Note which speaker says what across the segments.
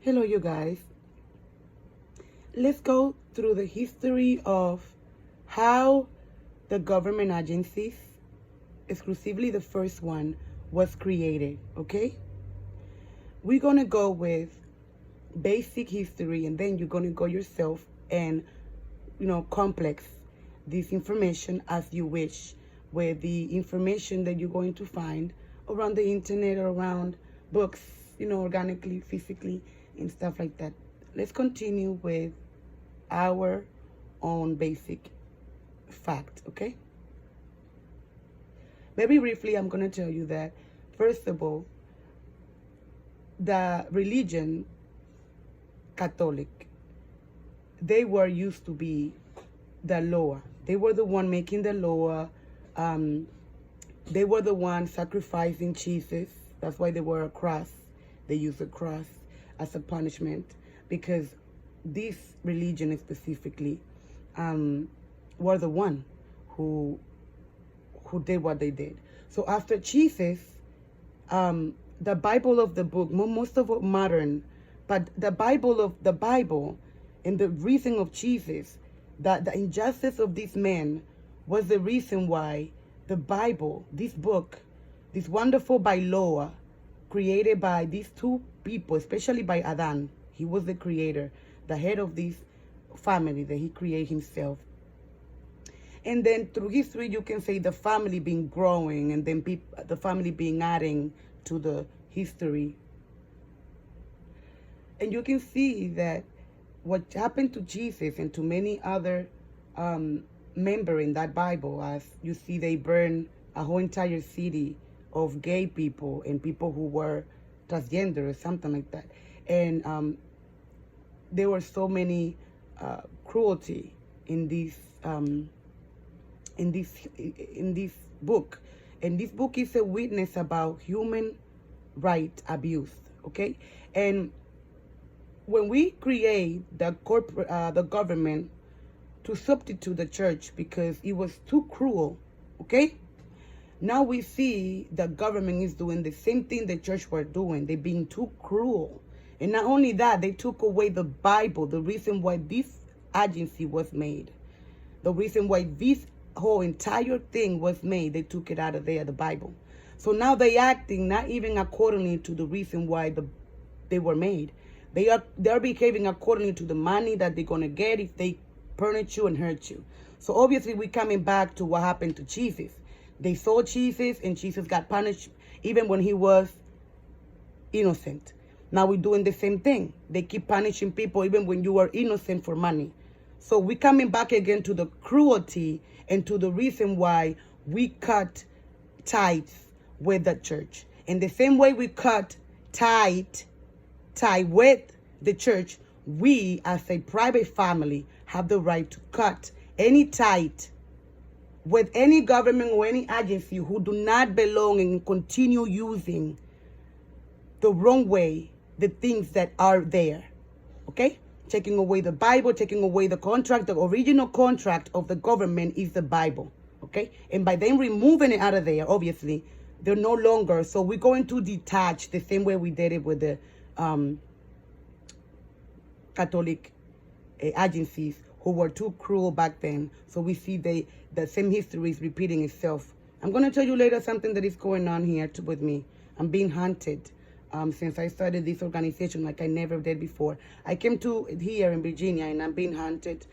Speaker 1: Hello, you guys. Let's go through the history of how the government agencies, exclusively the first one, was created, okay? We're going to go with basic history, and then you're going to go yourself and, complex this information as you wish, with the information that you're going to find around the internet or around books, organically, physically, and stuff like that. Let's continue with our own basic fact, okay? Very briefly, I'm going to tell you that, first of all, the religion, Catholic, they were used to be the law. They were the one making the law. They were the one sacrificing Jesus. That's why they were a cross. They used a cross as a punishment, because this religion specifically were the one who did what they did. So after Jesus, the Bible of the book, most of it modern, but the Bible and the reason of Jesus, that the injustice of these men was the reason why the Bible, this book, this wonderful by law, created by these two people, especially by Adam. He was the creator, the head of this family that he created himself. And then through history, you can say the family being growing, and then the family being adding to the history. And you can see that what happened to Jesus and to many other members in that Bible, as you see, they burned a whole entire city of gay people and people who were transgender or something like that. And there were so many cruelty in this book. And this book is a witness about human right abuse, okay? And when we create the government to substitute the church because it was too cruel, okay? Now we see the government is doing the same thing the church were doing. They're being too cruel. And not only that, they took away the Bible, the reason why this agency was made. The reason why this whole entire thing was made, they took it out of there, the Bible. So now they acting not even accordingly to the reason why they were made. They're behaving accordingly to the money that they're going to get if they punish you and hurt you. So obviously we're coming back to what happened to Jesus. They saw Jesus, and Jesus got punished even when he was innocent. Now we're doing the same thing. They keep punishing people even when you are innocent for money. So we're coming back again to the cruelty and to the reason why we cut ties with the church. In the same way we cut tie with the church, we as a private family have the right to cut any tie with any government or any agency who do not belong and continue using the wrong way the things that are there, okay? Taking away the Bible, taking away the contract, the original contract of the government is the Bible, okay? And by them removing it out of there, obviously, they're no longer, so we're going to detach the same way we did it with the Catholic agencies who were too cruel back then. So we see the same history is repeating itself. I'm going to tell you later something that is going on here with me. I'm being hunted since I started this organization like I never did before. I came to here in Virginia and I'm being hunted.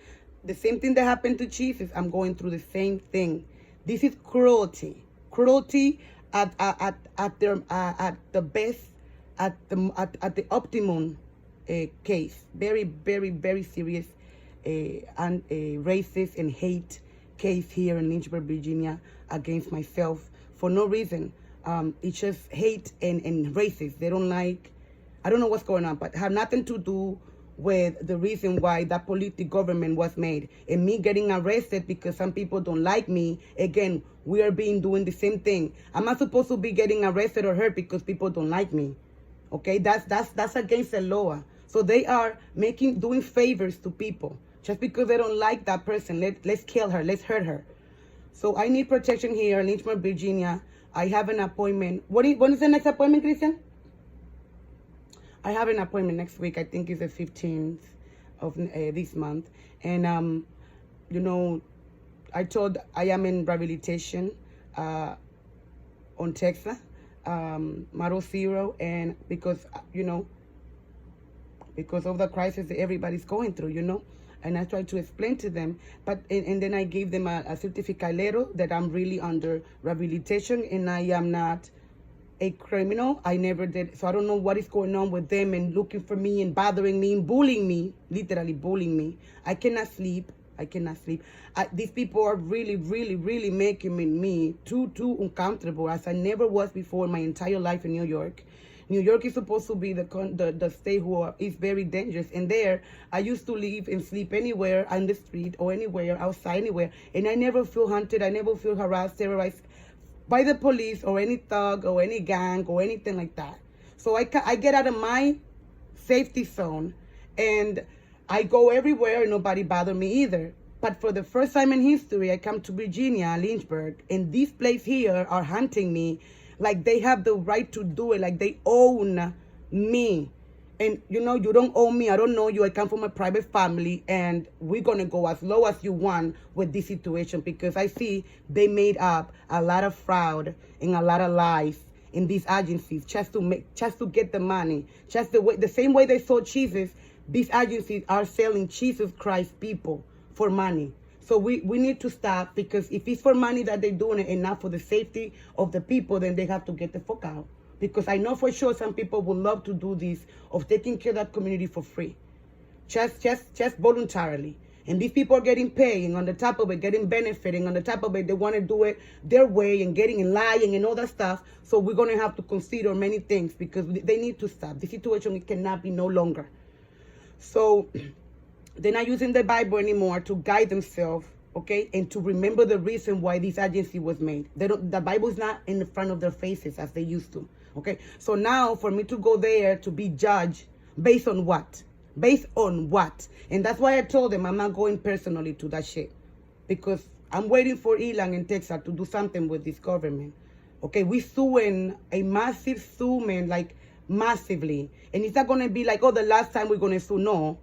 Speaker 1: The same thing that happened to Jesus, I'm going through the same thing. This is cruelty. Cruelty at the best, at the optimum case. Very, very, very serious and racist and hate case here in Lynchburg, Virginia, against myself for no reason. It's just hate and racist. They don't like, I don't know what's going on, but have nothing to do with the reason why that political government was made. And me getting arrested because some people don't like me, again, we are doing the same thing. I'm not supposed to be getting arrested or hurt because people don't like me. Okay, that's against the law. So they are doing favors to people. Just because they don't like that person, let's kill her, let's hurt her. So I need protection here in Lynchburg, Virginia. I have an appointment. When is the next appointment, Christian? I have an appointment next week. I think it's the 15th of this month. And, you know, I am in rehabilitation on Texas, Model Zero. And because, you know, because of the crisis that everybody's going through, you know. And I tried to explain to them, but and then I gave them a certificate letter that I'm really under rehabilitation and I am not a criminal. I never did. So I don't know what is going on with them and looking for me and bothering me and bullying me, literally bullying me. I cannot sleep. I cannot sleep. These people are really, really, really making me too uncomfortable as I never was before in my entire life in New York. New York is supposed to be the state is very dangerous. And there, I used to live and sleep anywhere on the street or anywhere, outside, anywhere. And I never feel hunted. I never feel harassed, terrorized by the police or any thug or any gang or anything like that. So I get out of my safety zone and I go everywhere and nobody bother me either. But for the first time in history, I come to Virginia, Lynchburg, and this place here are hunting me like they have the right to do it, like they own me. And, you know, you don't own me. I don't know you. I come from a private family, and we're going to go as low as you want with this situation because I see they made up a lot of fraud and a lot of lies in these agencies just to get the money. Just the same way they sold Jesus, these agencies are selling Jesus Christ people for money. So we need to stop, because if it's for money that they're doing it and not for the safety of the people, then they have to get the fuck out. Because I know for sure some people would love to do this, of taking care of that community for free. Just voluntarily. And these people are getting paid, and on the top of it, getting benefiting. On the top of it, they want to do it their way and getting and lying and all that stuff. So we're going to have to consider many things, because they need to stop. The situation cannot be no longer. So they're not using the Bible anymore to guide themselves, okay, and to remember the reason why this agency was made. The Bible is not in the front of their faces as they used to, okay? So now for me to go there to be judged based on what? Based on what? And that's why I told them I'm not going personally to that shit, because I'm waiting for Elon in Texas to do something with this government, okay? We suing a massive sue, man, like massively. And it's not going to be like, oh, the last time we're going to sue. No.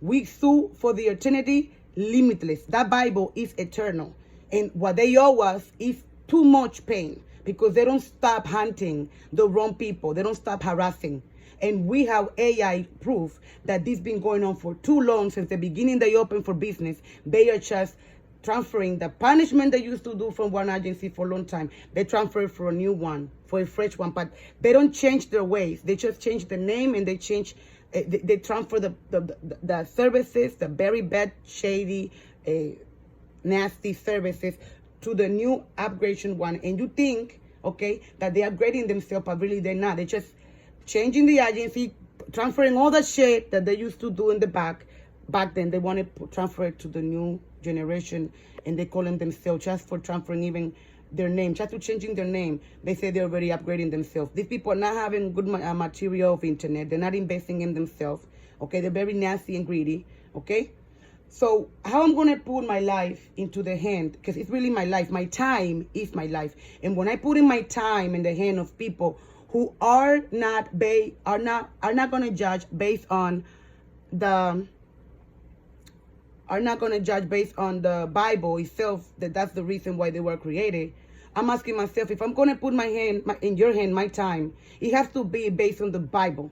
Speaker 1: We sue for the eternity, limitless. That Bible is eternal. And what they owe us is too much pain, because they don't stop hunting the wrong people. They don't stop harassing. And we have AI proof that this been going on for too long. Since the beginning they opened for business. They are just transferring the punishment they used to do from one agency for a long time. They transfer it for a new one, for a fresh one. But they don't change their ways. They just change the name, and they change... They transfer the services, the very bad, shady, nasty services, to the new upgradation one. And you think, okay, that they're upgrading themselves, but really they're not. They're just changing the agency, transferring all the shit that they used to do in the back. Back then, they want to transfer it to the new generation, and they call them themselves just for transferring even their name, just to changing their name. They say they're already upgrading themselves. These people are not having good material of internet. They're not investing in themselves. Okay, they're very nasty and greedy. Okay, so how I'm going to put my life into the hand, because it's really my life. My time is my life. And when I put in my time in the hand of people who are not going to judge based on the Bible itself, that's the reason why they were created. I'm asking myself, if I'm going to put my hand in your hand, my time, it has to be based on the Bible.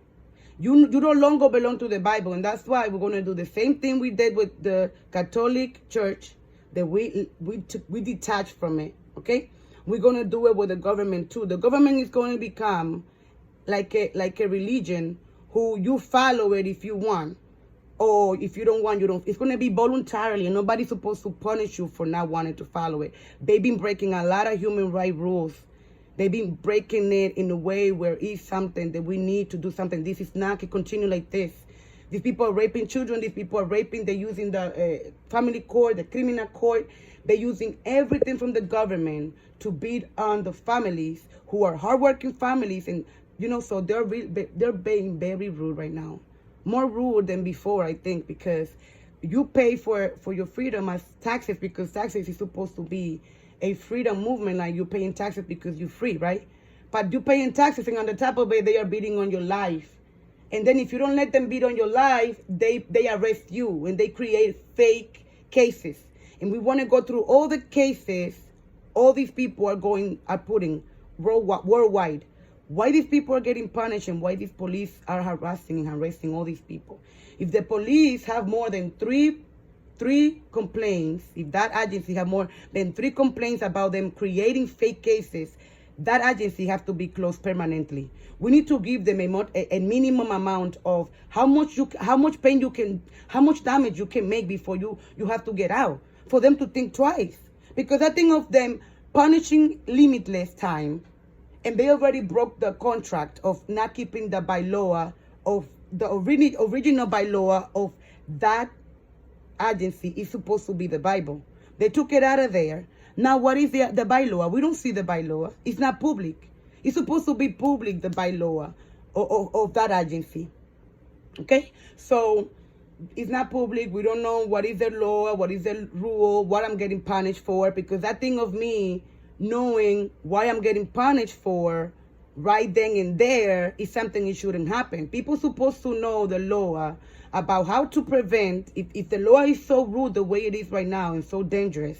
Speaker 1: You no longer belong to the Bible, and that's why we're going to do the same thing we did with the Catholic Church, that we detach from it, okay? We're going to do it with the government too. The government is going to become like a religion who you follow it if you want. Or if you don't want, you don't. It's going to be voluntarily, and nobody's supposed to punish you for not wanting to follow it. They've been breaking a lot of human rights rules. They've been breaking it in a way where it's something that we need to do something. This is not to continue like this. These people are raping children. These people are raping. They're using the family court, the criminal court. They're using everything from the government to beat on the families who are hardworking families. And, you know, so they're being very rude right now. More rude than before, I think, because you pay for your freedom as taxes, because taxes is supposed to be a freedom movement, like you're paying taxes because you're free, right? But you're paying taxes, and on the top of it, they are beating on your life. And then if you don't let them beat on your life, they arrest you and they create fake cases. And we want to go through all the cases all these people are putting worldwide. Why these people are getting punished and why these police are harassing and arresting all these people. If the police have more than three complaints, if that agency have more than 3 complaints about them creating fake cases, that agency have to be closed permanently. We need to give them a minimum amount of how much damage you can make before you have to get out, for them to think twice. Because I think of them punishing limitless time, and they already broke the contract of not keeping the bylaw of the original bylaw of that agency is supposed to be the Bible. They took it out of there. Now, what is the bylaw? We don't see the bylaw. It's not public. It's supposed to be public, the bylaw of that agency. Okay? So, it's not public. We don't know what is the law, what is the rule, what I'm getting punished for. Because that thing of me knowing why I'm getting punished for right then and there is something it shouldn't happen. People supposed to know the law about how to prevent, if the law is so rude the way it is right now and so dangerous,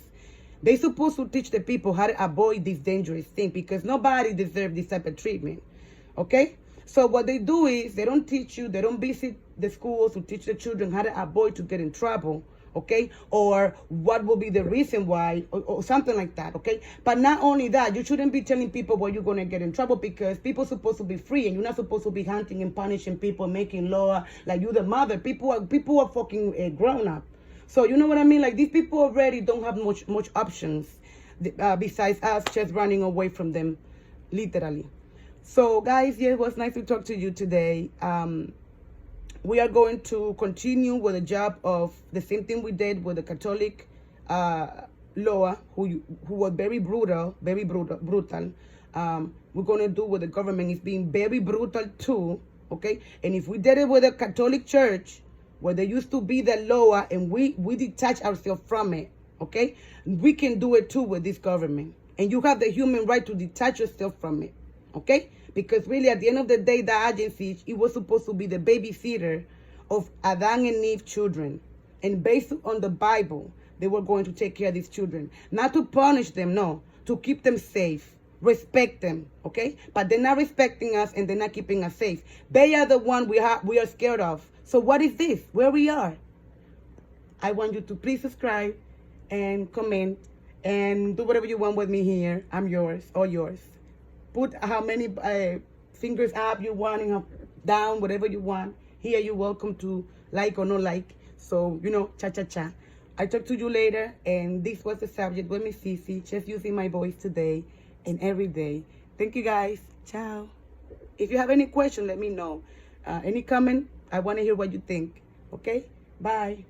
Speaker 1: they supposed to teach the people how to avoid this dangerous thing, because nobody deserves this type of treatment. Okay? So what they do is they don't teach you, they don't visit the schools to teach the children how to avoid to get in trouble. Okay? Or what will be the reason why, or something like that. Okay? But not only that, you shouldn't be telling people why you're going to get in trouble, because people are supposed to be free and you're not supposed to be hunting and punishing people, making law like you the mother. People are fucking grown up. So you know what I mean? Like, these people already don't have much options besides us just running away from them, literally. So guys, yeah, it was nice to talk to you today. We are going to continue with the job of the same thing we did with the Catholic law, who was very brutal. We're going to do with the government is being very brutal too, okay? And if we did it with the Catholic Church, where there used to be the law and we detach ourselves from it, okay? We can do it too with this government. And you have the human right to detach yourself from it, okay? Because really, at the end of the day, the agency, it was supposed to be the babysitter of Adam and Eve children. And based on the Bible, they were going to take care of these children. Not to punish them, no. To keep them safe. Respect them, okay? But they're not respecting us and they're not keeping us safe. They are the one we are scared of. So what is this? Where we are? I want you to please subscribe and comment and do whatever you want with me here. I'm yours, all yours. Put how many fingers up you want and down, whatever you want. Here you're welcome to like or no like. So, you know, cha-cha-cha. I talk to you later, and this was the subject with Miss Cece, just using my voice today and every day. Thank you, guys. Ciao. If you have any question, let me know. Any comment, I want to hear what you think. Okay? Bye.